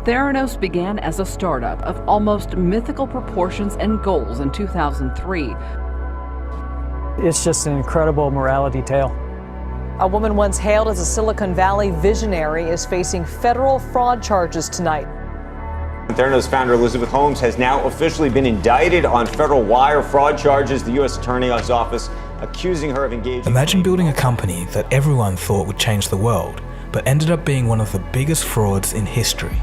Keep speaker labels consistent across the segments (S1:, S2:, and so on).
S1: Theranos began as a startup of almost mythical proportions and goals in 2003.
S2: It's just an incredible morality tale.
S3: A woman once hailed as a Silicon Valley visionary is facing federal fraud charges tonight.
S4: Theranos founder Elizabeth Holmes has now officially been indicted on federal wire fraud charges. The U.S. Attorney's Office accusing her of engaging...
S5: Imagine building a company that everyone thought would change the world, but ended up being one of the biggest frauds in history.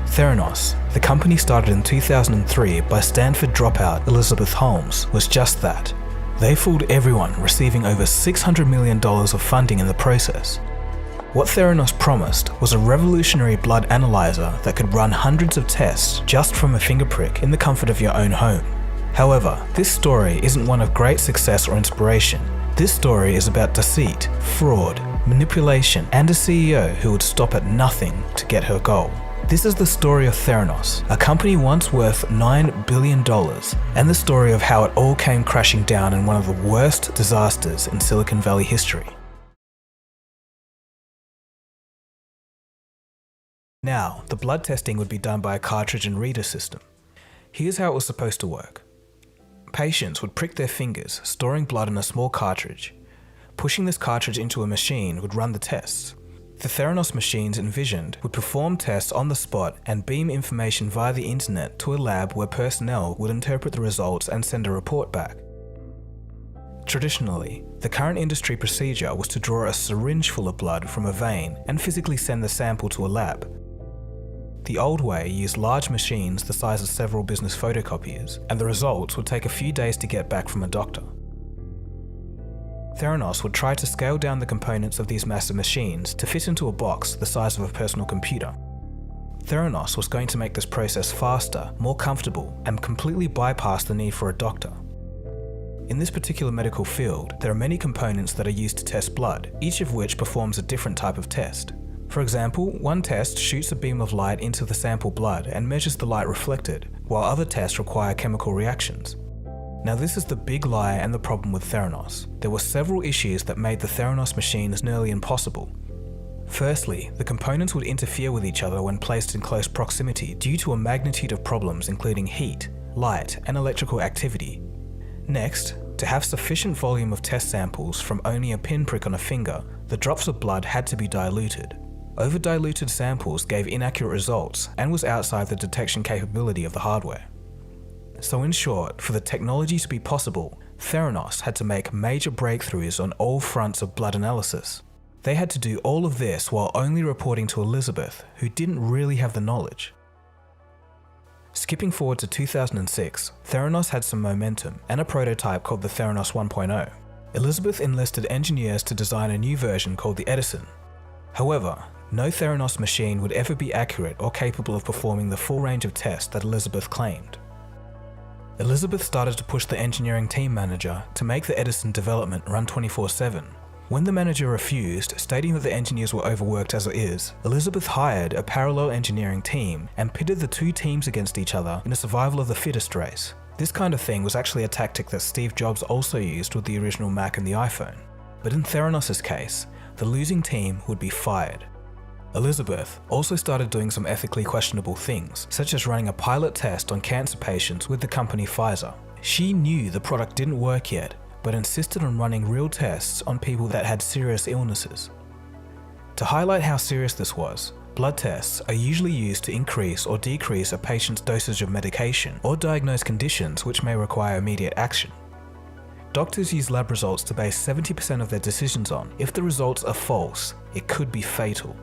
S5: Theranos, the company started in 2003 by Stanford dropout Elizabeth Holmes, was just that. They fooled everyone, receiving over $600 million of funding in the process. What Theranos promised was a revolutionary blood analyzer that could run hundreds of tests just from a finger prick in the comfort of your own home. However, this story isn't one of great success or inspiration. This story is about deceit, fraud, manipulation, and a CEO who would stop at nothing to get her goal. This is the story of Theranos, a company once worth $9 billion, and the story of how it all came crashing down in one of the worst disasters in Silicon Valley history. Now, the blood testing would be done by a cartridge and reader system. Here's how it was supposed to work. Patients would prick their fingers, storing blood in a small cartridge. Pushing this cartridge into a machine would run the tests. The Theranos machines envisioned would perform tests on the spot and beam information via the internet to a lab where personnel would interpret the results and send a report back. Traditionally, the current industry procedure was to draw a syringe full of blood from a vein and physically send the sample to a lab. The old way used large machines the size of several business photocopiers, and the results would take a few days to get back from a doctor. Theranos would try to scale down the components of these massive machines to fit into a box the size of a personal computer. Theranos was going to make this process faster, more comfortable, and completely bypass the need for a doctor. In this particular medical field, there are many components that are used to test blood, each of which performs a different type of test. For example, one test shoots a beam of light into the sample blood and measures the light reflected, while other tests require chemical reactions. Now this is the big lie and the problem with Theranos. There were several issues that made the Theranos machines nearly impossible. Firstly, the components would interfere with each other when placed in close proximity due to a magnitude of problems including heat, light, and electrical activity. Next, to have sufficient volume of test samples from only a pinprick on a finger, the drops of blood had to be diluted. Over-diluted samples gave inaccurate results and was outside the detection capability of the hardware. So in short, for the technology to be possible, Theranos had to make major breakthroughs on all fronts of blood analysis. They had to do all of this while only reporting to Elisabeth, who didn't really have the knowledge. Skipping forward to 2006, Theranos had some momentum and a prototype called the Theranos 1.0. Elisabeth enlisted engineers to design a new version called the Edison. However, no Theranos machine would ever be accurate or capable of performing the full range of tests that Elisabeth claimed. Elisabeth started to push the engineering team manager to make the Edison development run 24/7. When the manager refused, stating that the engineers were overworked as it is, Elisabeth hired a parallel engineering team and pitted the two teams against each other in a survival of the fittest race. This kind of thing was actually a tactic that Steve Jobs also used with the original Mac and the iPhone. But in Theranos' case, the losing team would be fired. Elisabeth also started doing some ethically questionable things, such as running a pilot test on cancer patients with the company Pfizer. She knew the product didn't work yet, but insisted on running real tests on people that had serious illnesses. To highlight how serious this was, blood tests are usually used to increase or decrease a patient's dosage of medication or diagnose conditions which may require immediate action. Doctors use lab results to base 70% of their decisions on. If the results are false, it could be fatal.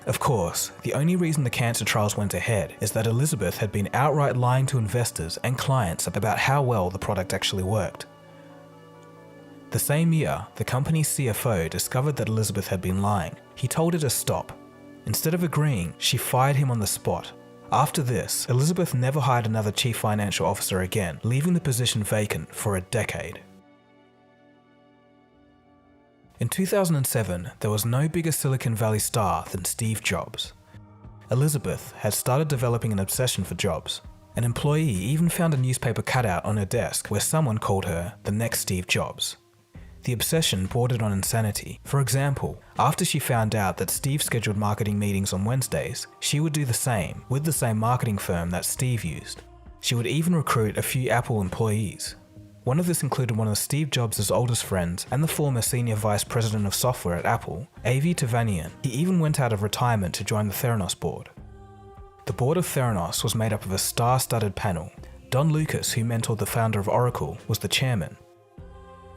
S5: Of course, the only reason the cancer trials went ahead is that Elisabeth had been outright lying to investors and clients about how well the product actually worked. The same year, the company's CFO discovered that Elisabeth had been lying. He told her to stop. Instead of agreeing, she fired him on the spot. After this, Elisabeth never hired another chief financial officer again, leaving the position vacant for a decade. In 2007, there was no bigger Silicon Valley star than Steve Jobs. Elisabeth had started developing an obsession for Jobs. An employee even found a newspaper cutout on her desk where someone called her the next Steve Jobs. The obsession bordered on insanity. For example, after she found out that Steve scheduled marketing meetings on Wednesdays, she would do the same with the same marketing firm that Steve used. She would even recruit a few Apple employees. One of this included one of Steve Jobs' oldest friends and the former senior vice president of software at Apple, Avi Tevanian. He even went out of retirement to join the Theranos board. The board of Theranos was made up of a star-studded panel. Don Lucas, who mentored the founder of Oracle, was the chairman.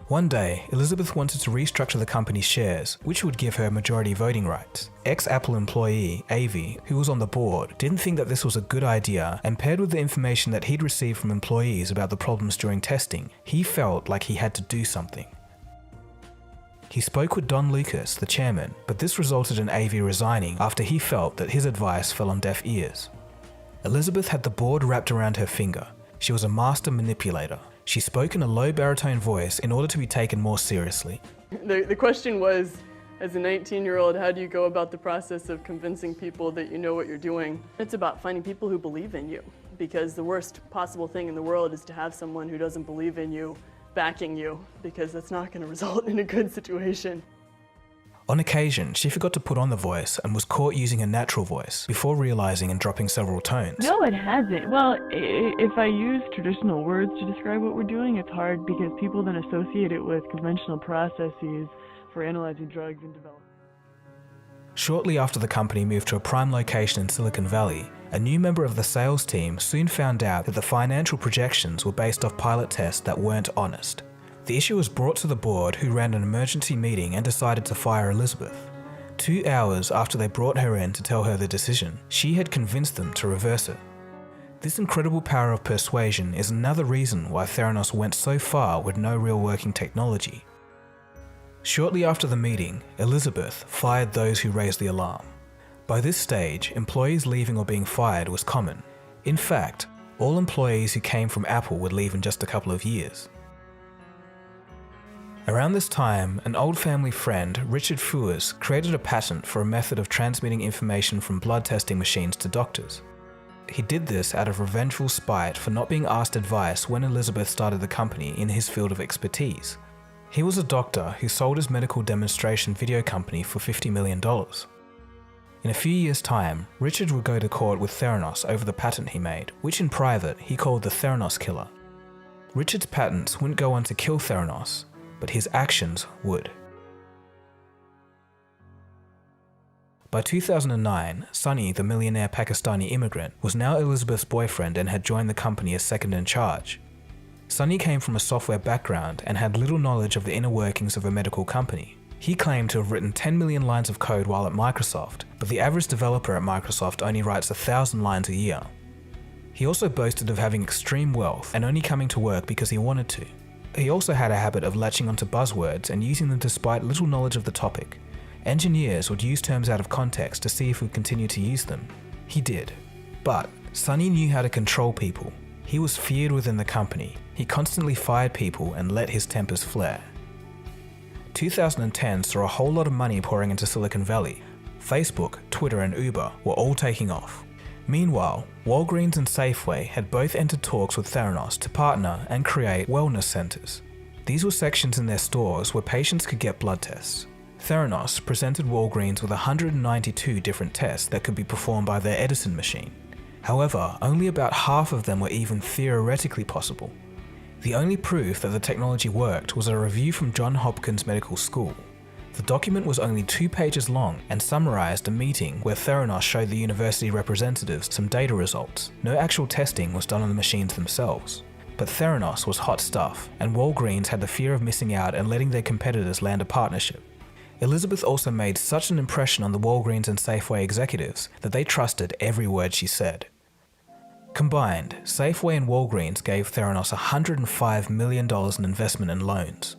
S5: One day, Elizabeth wanted to restructure the company's shares, which would give her majority voting rights. Ex-Apple employee, Avi, who was on the board, didn't think that this was a good idea, and paired with the information that he'd received from employees about the problems during testing, he felt like he had to do something. He spoke with Don Lucas, the chairman, but this resulted in Avi resigning after he felt that his advice fell on deaf ears. Elizabeth had the board wrapped around her finger. She was a master manipulator. She spoke in a low baritone voice in order to be taken more seriously.
S6: The question was, as a 19-year-old, how do you go about the process of convincing people that you know what you're doing? It's about finding people who believe in you, because the worst possible thing in the world is to have someone who doesn't believe in you backing you, because that's not going to result in a good situation.
S5: On occasion, she forgot to put on the voice and was caught using a natural voice before realizing and dropping several tones.
S7: No, it hasn't. Well, if I use traditional words to describe what we're doing, it's hard because people then associate it with conventional processes for analyzing drugs and development.
S5: Shortly after the company moved to a prime location in Silicon Valley, a new member of the sales team soon found out that the financial projections were based off pilot tests that weren't honest. The issue was brought to the board, who ran an emergency meeting and decided to fire Elizabeth. 2 hours after they brought her in to tell her the decision, she had convinced them to reverse it. This incredible power of persuasion is another reason why Theranos went so far with no real working technology. Shortly after the meeting, Elisabeth fired those who raised the alarm. By this stage, employees leaving or being fired was common. In fact, all employees who came from Apple would leave in just a couple of years. Around this time, an old family friend, Richard Fuers, created a patent for a method of transmitting information from blood testing machines to doctors. He did this out of revengeful spite for not being asked advice when Elisabeth started the company in his field of expertise. He was a doctor who sold his medical demonstration video company for $50 million. In a few years' time, Richard would go to court with Theranos over the patent he made, which in private he called the Theranos killer. Richard's patents wouldn't go on to kill Theranos, but his actions would. By 2009, Sunny, the millionaire Pakistani immigrant, was now Elizabeth's boyfriend and had joined the company as second in charge. Sunny came from a software background and had little knowledge of the inner workings of a medical company. He claimed to have written 10 million lines of code while at Microsoft, but the average developer at Microsoft only writes 1,000 lines a year. He also boasted of having extreme wealth and only coming to work because he wanted to. He also had a habit of latching onto buzzwords and using them despite little knowledge of the topic. Engineers would use terms out of context to see if we'd continue to use them. He did. But Sunny knew how to control people. He was feared within the company. He constantly fired people and let his tempers flare. 2010 saw a whole lot of money pouring into Silicon Valley. Facebook, Twitter and Uber were all taking off. Meanwhile, Walgreens and Safeway had both entered talks with Theranos to partner and create wellness centers. These were sections in their stores where patients could get blood tests. Theranos presented Walgreens with 192 different tests that could be performed by their Edison machine. However, only about half of them were even theoretically possible. The only proof that the technology worked was a review from Johns Hopkins Medical School. The document was only 2 pages long and summarized a meeting where Theranos showed the university representatives some data results. No actual testing was done on the machines themselves. But Theranos was hot stuff, and Walgreens had the fear of missing out and letting their competitors land a partnership. Elizabeth also made such an impression on the Walgreens and Safeway executives that they trusted every word she said. Combined, Safeway and Walgreens gave Theranos $105 million in investment and loans.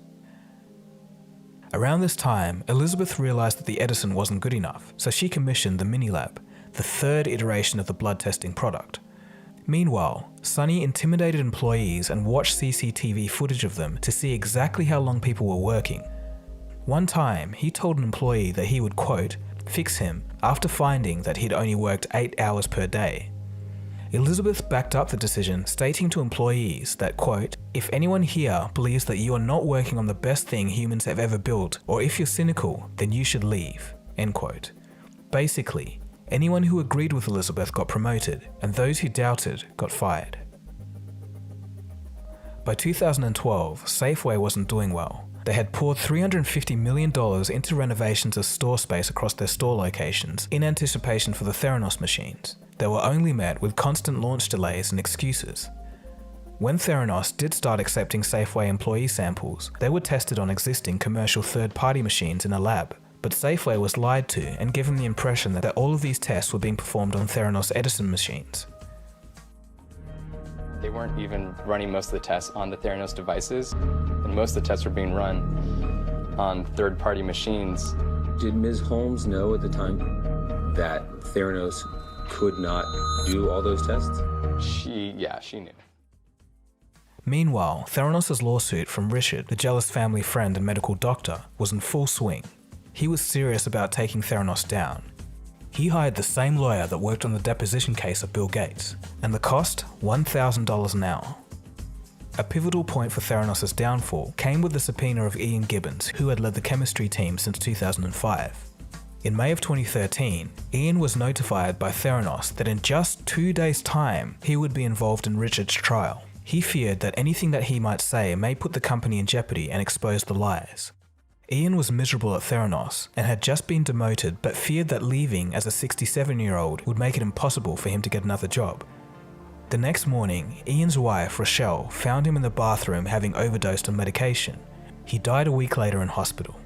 S5: Around this time, Elizabeth realized that the Edison wasn't good enough, so she commissioned the Minilab, the third iteration of the blood testing product. Meanwhile, Sunny intimidated employees and watched CCTV footage of them to see exactly how long people were working. One time, he told an employee that he would, quote, fix him after finding that he'd only worked 8 hours per day. Elisabeth backed up the decision, stating to employees that, quote, "If anyone here believes that you are not working on the best thing humans have ever built, or if you're cynical, then you should leave," end quote. Basically, anyone who agreed with Elisabeth got promoted, and those who doubted got fired. By 2012, Safeway wasn't doing well. They had poured $350 million into renovations of store space across their store locations in anticipation for the Theranos machines. They were only met with constant launch delays and excuses. When Theranos did start accepting Safeway employee samples, they were tested on existing commercial third-party machines in a lab. But Safeway was lied to and given the impression that all of these tests were being performed on Theranos Edison machines.
S8: They weren't even running most of the tests on the Theranos devices, and most of the tests were being run on third-party machines.
S9: Did Ms. Holmes know at the time that Theranos could not do all those tests?
S8: She knew.
S5: Meanwhile, Theranos' lawsuit from Richard, the jealous family friend and medical doctor, was in full swing. He was serious about taking Theranos down. He hired the same lawyer that worked on the deposition case of Bill Gates, and the cost, $1,000 an hour. A pivotal point for Theranos' downfall came with the subpoena of Ian Gibbons, who had led the chemistry team since 2005. In May of 2013, Ian was notified by Theranos that in just 2 days' time, he would be involved in Richard's trial. He feared that anything that he might say may put the company in jeopardy and expose the lies. Ian was miserable at Theranos and had just been demoted, but feared that leaving as a 67-year-old would make it impossible for him to get another job. The next morning, Ian's wife, Rochelle, found him in the bathroom having overdosed on medication. He died a week later in hospital.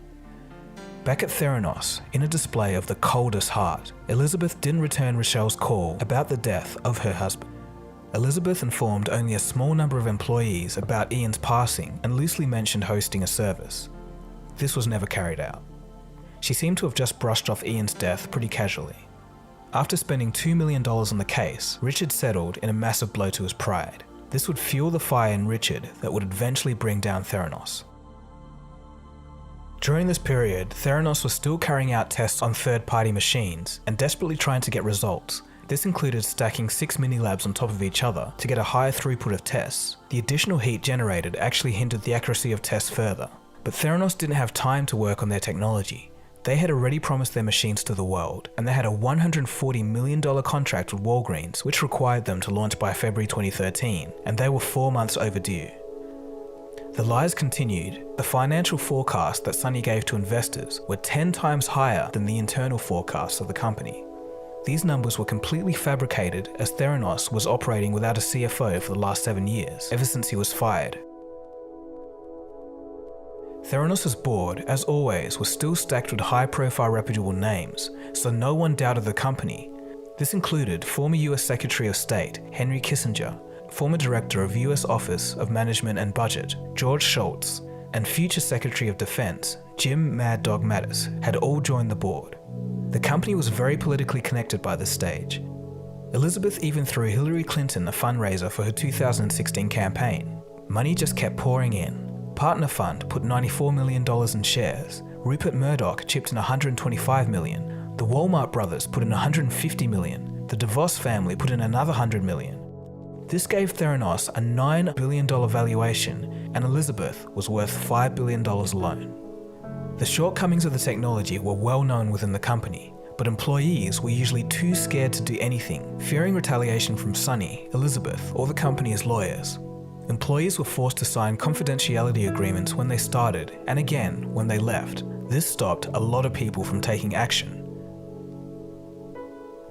S5: Back at Theranos, in a display of the coldest heart, Elisabeth didn't return Rochelle's call about the death of her husband. Elisabeth informed only a small number of employees about Ian's passing and loosely mentioned hosting a service. This was never carried out. She seemed to have just brushed off Ian's death pretty casually. After spending $2 million on the case, Richard settled in a massive blow to his pride. This would fuel the fire in Richard that would eventually bring down Theranos. During this period, Theranos was still carrying out tests on third-party machines and desperately trying to get results. This included stacking 6 mini-labs on top of each other to get a higher throughput of tests. The additional heat generated actually hindered the accuracy of tests further. But Theranos didn't have time to work on their technology. They had already promised their machines to the world, and they had a $140 million contract with Walgreens, which required them to launch by February 2013, and they were 4 months overdue. The lies continued. The financial forecast that Sunny gave to investors were 10 times higher than the internal forecasts of the company. These numbers were completely fabricated, as Theranos was operating without a CFO for the last 7 years, ever since he was fired. Theranos' board, as always, was still stacked with high-profile reputable names, so no one doubted the company. This included former US Secretary of State Henry Kissinger, former Director of US Office of Management and Budget George Shultz, and future Secretary of Defense Jim Mad Dog Mattis had all joined the board. The company was very politically connected by this stage. Elisabeth even threw Hillary Clinton a fundraiser for her 2016 campaign. Money just kept pouring in. Partner Fund put $94 million in shares. Rupert Murdoch chipped in $125 million. The Walmart brothers put in $150 million. The DeVos family put in another $100 million. This gave Theranos a $9 billion valuation, and Elisabeth was worth $5 billion alone. The shortcomings of the technology were well known within the company, but employees were usually too scared to do anything, fearing retaliation from Sunny, Elisabeth, or the company's lawyers. Employees were forced to sign confidentiality agreements when they started, and again when they left. This stopped a lot of people from taking action.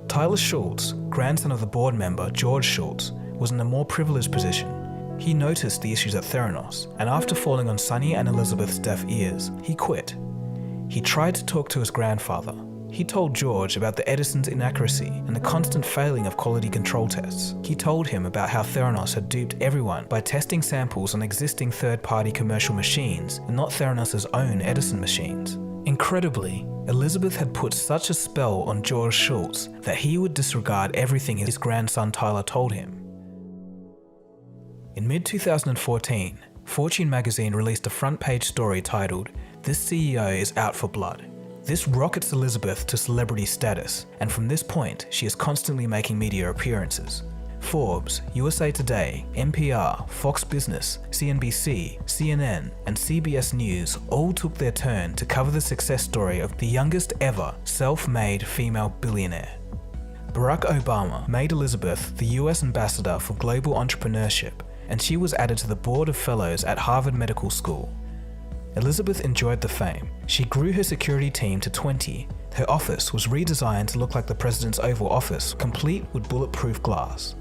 S5: Tyler Schultz, grandson of the board member George Schultz, was in a more privileged position. He noticed the issues at Theranos, and after falling on Sunny and Elisabeth's deaf ears, he quit. He tried to talk to his grandfather. He told George about the Edison's inaccuracy and the constant failing of quality control tests. He told him about how Theranos had duped everyone by testing samples on existing third-party commercial machines and not Theranos' own Edison machines. Incredibly, Elisabeth had put such a spell on George Schultz that he would disregard everything his grandson Tyler told him. In mid-2014, Fortune magazine released a front-page story titled, "This CEO is out for blood." This rockets Elisabeth to celebrity status, and from this point, she is constantly making media appearances. Forbes, USA Today, NPR, Fox Business, CNBC, CNN, and CBS News all took their turn to cover the success story of the youngest ever self-made female billionaire. Barack Obama made Elizabeth the US Ambassador for Global Entrepreneurship, and she was added to the Board of Fellows at Harvard Medical School. Elizabeth enjoyed the fame. She grew her security team to 20. Her office was redesigned to look like the president's Oval Office, complete with bulletproof glass.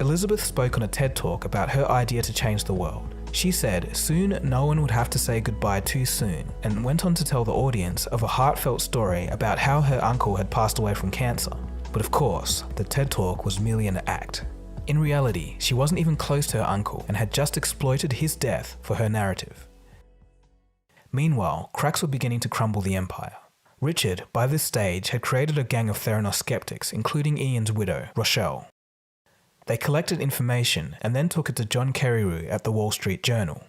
S5: Elizabeth spoke on a TED Talk about her idea to change the world. She said soon no one would have to say goodbye too soon, and went on to tell the audience of a heartfelt story about how her uncle had passed away from cancer. But of course, the TED Talk was merely an act. In reality, she wasn't even close to her uncle and had just exploited his death for her narrative. Meanwhile, cracks were beginning to crumble the empire. Richard, by this stage, had created a gang of Theranos skeptics, including Ian's widow, Rochelle. They collected information and then took it to John Carreyrou at the Wall Street Journal.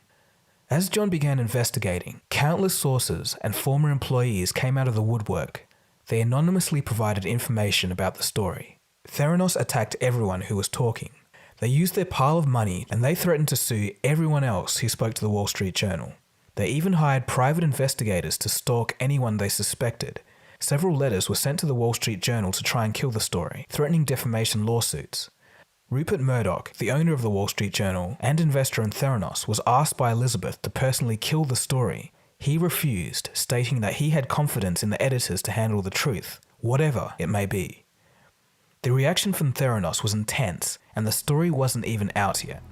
S5: As John began investigating, countless sources and former employees came out of the woodwork. They anonymously provided information about the story. Theranos attacked everyone who was talking. They used their pile of money and they threatened to sue everyone else who spoke to the Wall Street Journal. They even hired private investigators to stalk anyone they suspected. Several letters were sent to the Wall Street Journal to try and kill the story, threatening defamation lawsuits. Rupert Murdoch, the owner of the Wall Street Journal and investor in Theranos, was asked by Elizabeth to personally kill the story. He refused, stating that he had confidence in the editors to handle the truth, whatever it may be. The reaction from Theranos was intense, and the story wasn't even out yet.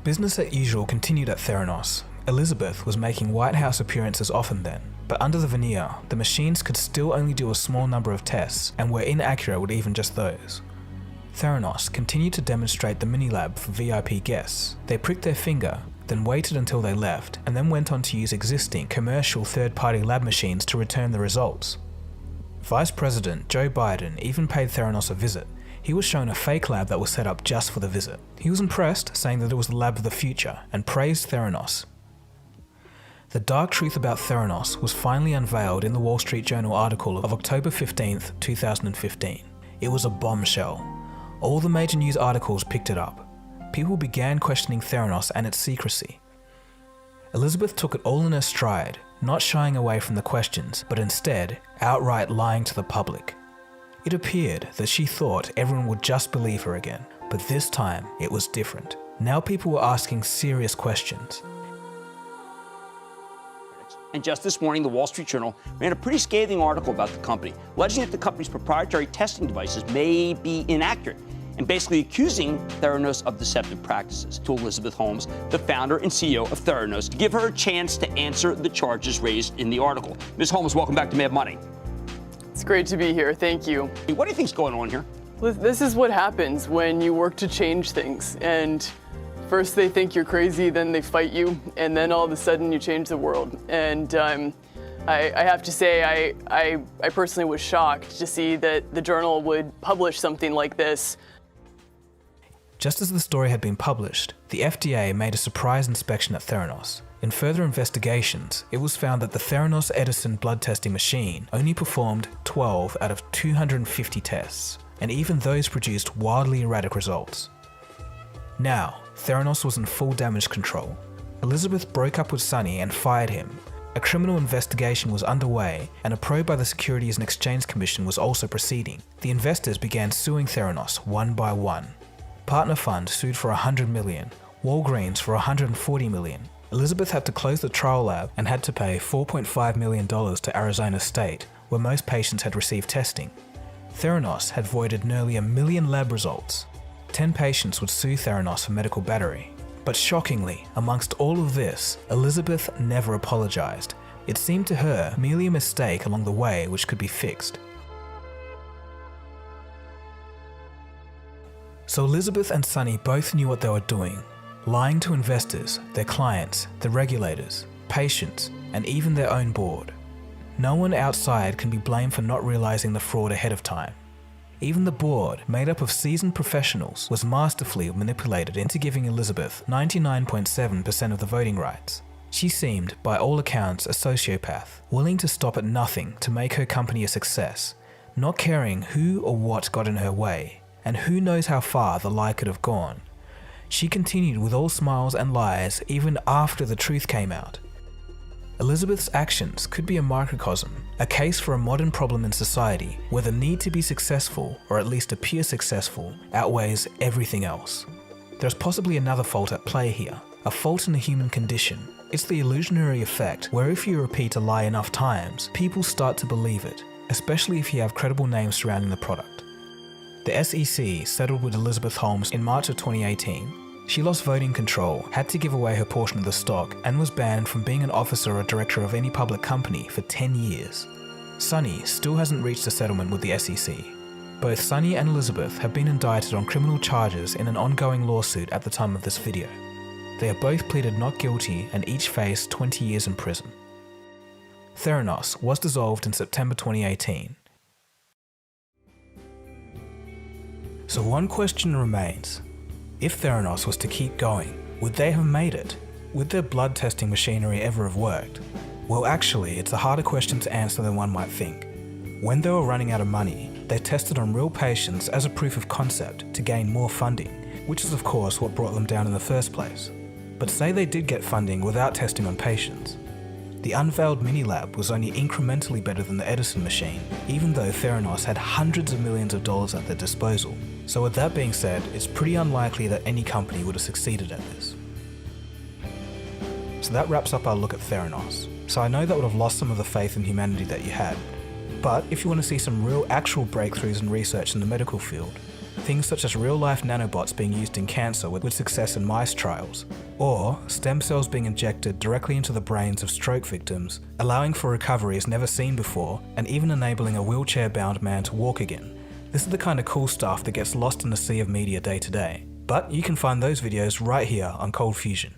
S5: Business as usual continued at Theranos. Elizabeth was making White House appearances often then, but under the veneer, the machines could still only do a small number of tests and were inaccurate with even just those. Theranos continued to demonstrate the mini-lab for VIP guests. They pricked their finger, then waited until they left, and then went on to use existing commercial third-party lab machines to return the results. Vice President Joe Biden even paid Theranos a visit. He was shown a fake lab that was set up just for the visit. He was impressed, saying that it was the lab of the future, and praised Theranos. The dark truth about Theranos was finally unveiled in the Wall Street Journal article of October 15, 2015. It was a bombshell. All the major news articles picked it up. People began questioning Theranos and its secrecy. Elizabeth took it all in her stride, not shying away from the questions, but instead outright lying to the public. It appeared that she thought everyone would just believe her again, but this time it was different. Now people were asking serious questions.
S10: And just this morning, the Wall Street Journal ran a pretty scathing article about the company, alleging that the company's proprietary testing devices may be inaccurate, and basically accusing Theranos of deceptive practices. To Elizabeth Holmes, the founder and CEO of Theranos, to give her a chance to answer the charges raised in the article. Ms. Holmes, welcome back to Mad Money.
S6: It's great to be here. Thank you.
S10: What do you think's going on here?
S6: This is what happens when you work to change things. And first they think you're crazy, then they fight you, and then all of a sudden you change the world. And I have to say, I personally was shocked to see that the journal would publish something like this.
S5: Just as the story had been published, the FDA made a surprise inspection at Theranos. In further investigations, it was found that the Theranos Edison blood testing machine only performed 12 out of 250 tests, and even those produced wildly erratic results. Now, Theranos was in full damage control. Elizabeth broke up with Sonny and fired him. A criminal investigation was underway, and a probe by the Securities and Exchange Commission was also proceeding. The investors began suing Theranos one by one. Partner Fund sued for $100 million, Walgreens for $140 million. Elizabeth had to close the trial lab and had to pay $4.5 million to Arizona State, where most patients had received testing. Theranos had voided nearly 1 million lab results. 10 patients would sue Theranos for medical battery. But shockingly, amongst all of this, Elizabeth never apologized. It seemed to her merely a mistake along the way which could be fixed. So Elizabeth and Sonny both knew what they were doing, lying to investors, their clients, the regulators, patients, and even their own board. No one outside can be blamed for not realizing the fraud ahead of time. Even the board, made up of seasoned professionals, was masterfully manipulated into giving Elisabeth 99.7% of the voting rights. She seemed, by all accounts, a sociopath, willing to stop at nothing to make her company a success, not caring who or what got in her way. and who knows how far the lie could have gone. She continued with all smiles and lies even after the truth came out. Elizabeth's actions could be a microcosm, a case for a modern problem in society where the need to be successful, or at least appear successful, outweighs everything else. There's possibly another fault at play here, a fault in the human condition. It's the illusionary effect, where if you repeat a lie enough times, people start to believe it, especially if you have credible names surrounding the product. The SEC settled with Elizabeth Holmes in March of 2018. She lost voting control, had to give away her portion of the stock, and was banned from being an officer or director of any public company for 10 years. Sunny still hasn't reached a settlement with the SEC. Both Sunny and Elizabeth have been indicted on criminal charges in an ongoing lawsuit at the time of this video. They have both pleaded not guilty and each face 20 years in prison. Theranos was dissolved in September 2018. So one question remains. If Theranos was to keep going, would they have made it? Would their blood testing machinery ever have worked? Well, actually, it's a harder question to answer than one might think. When they were running out of money, they tested on real patients as a proof of concept to gain more funding, which is of course what brought them down in the first place. But say they did get funding without testing on patients. The unveiled mini-lab was only incrementally better than the Edison machine, even though Theranos had hundreds of millions of dollars at their disposal. So with that being said, it's pretty unlikely that any company would have succeeded at this. So that wraps up our look at Theranos. So I know that would have lost some of the faith in humanity that you had. But if you want to see some real actual breakthroughs in research in the medical field, things such as real-life nanobots being used in cancer with success in mice trials, or stem cells being injected directly into the brains of stroke victims, allowing for recoveries never seen before, and even enabling a wheelchair-bound man to walk again. This is the kind of cool stuff that gets lost in the sea of media day to day. But you can find those videos right here on Cold Fusion.